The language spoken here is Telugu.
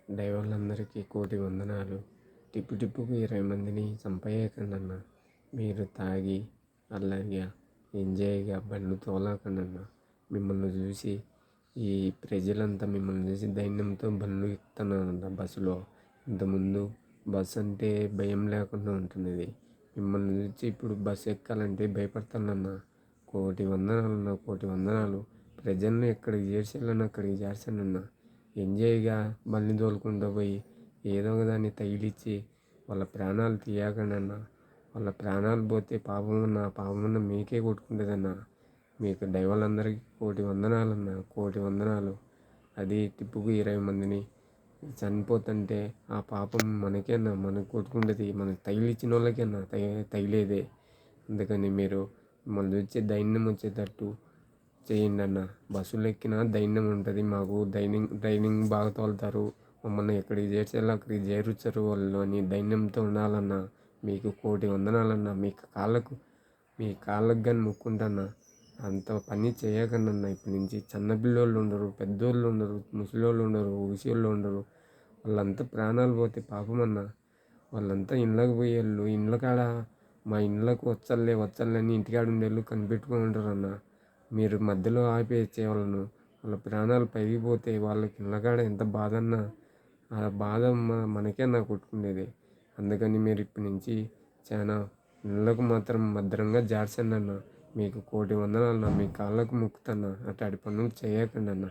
డ్రైవర్లందరికీ కోటి వందనాలు. టిప్పు టిప్పుకు 20 మందిని చంపేయకండన్న. మీరు తాగి అలాగే ఎంజాయ్గా బండ్లు తోలకండన్న. మిమ్మల్ని చూసి ఈ ప్రజలంతా మిమ్మల్ని చూసి దైన్యంతో బండ్లు ఎక్కుతున్నారన్న బస్సులో. ఇంతకుముందు బస్సు అంటే భయం లేకుండా ఉంటున్నది. మిమ్మల్ని చూసి ఇప్పుడు బస్సు ఎక్కాలంటే భయపడతానన్న. కోటి వందనాలన్న, కోటి వందనాలు. ప్రజల్ని ఎక్కడికి చేర్చాలన్నా అక్కడికి చేర్చానన్న. ఎంజాయ్గా బండి తోలుకుంటూ పోయి ఏదో ఒక దాన్ని తగిలిచ్చి వాళ్ళ ప్రాణాలు తీయకండన్న. వాళ్ళ ప్రాణాలు పోతే పాపమన్న మీకే కొట్టుకుంటుందన్న. మీకు డ్రైవర్లందరికీ కోటి వందనాలన్న, కోటి వందనాలు. అది టిప్పుకు 20 మందిని చనిపోతుంటే ఆ పాపం మనకేనా, మనకు కొట్టుకుంటుంది. మనకు తగిలిచ్చిన వాళ్ళకేనా తగిలేదే. అందుకని మీరు మిమ్మల్ని చూసి దైన్యం వచ్చేటట్టు చేయండి అన్న. బస్సులు ఎక్కినా దైన్యం ఉంటుంది. మాకు డ్రైవింగ్ బాగా తోలుతారు, మమ్మల్ని ఎక్కడికి చేర్చాలో అక్కడికి చేర్చుతారు వాళ్ళు అని దైన్యంతో ఉండాలన్న. మీకు కోటి వందనాలన్న. మీ కాళ్ళకు కానీ మొక్కుంటాన్న. అంత పని చేయకండి అన్న. ఇప్పటి నుంచి చిన్నపిల్లోళ్ళు ఉండరు, పెద్దోళ్ళు ఉండరు, ముసలోళ్ళు ఉండరు, ఊసిళ్ళు ఉండరు. వాళ్ళంతా ప్రాణాలు పోతే పాపమన్న. వాళ్ళంతా ఇళ్ళకి పోయేళ్ళు, ఇండ్ల కాడ మా ఇండ్లకు వచ్చలే అని ఇంటికాడ ఉండేళ్ళు కనిపెట్టుకొని ఉంటారు అన్న. మీరు మధ్యలో ఆపేసే వాళ్ళ ప్రాణాలు పైకి పోతే వాళ్ళకి ఇళ్ళకాడ ఎంత బాధ అన్నా, ఆ బాధ మనకే కొట్టుకునేది. అందుకని మీరు ఇప్పటి నుంచి చాలా ఇళ్ళకు మాత్రం భద్రంగా జార్చండి అన్న. మీకు కోటి వందనాలన్న. మీ కాళ్ళకు మొక్కుతాన్న. అట్లాంటి పనులు చేయకండి అన్న.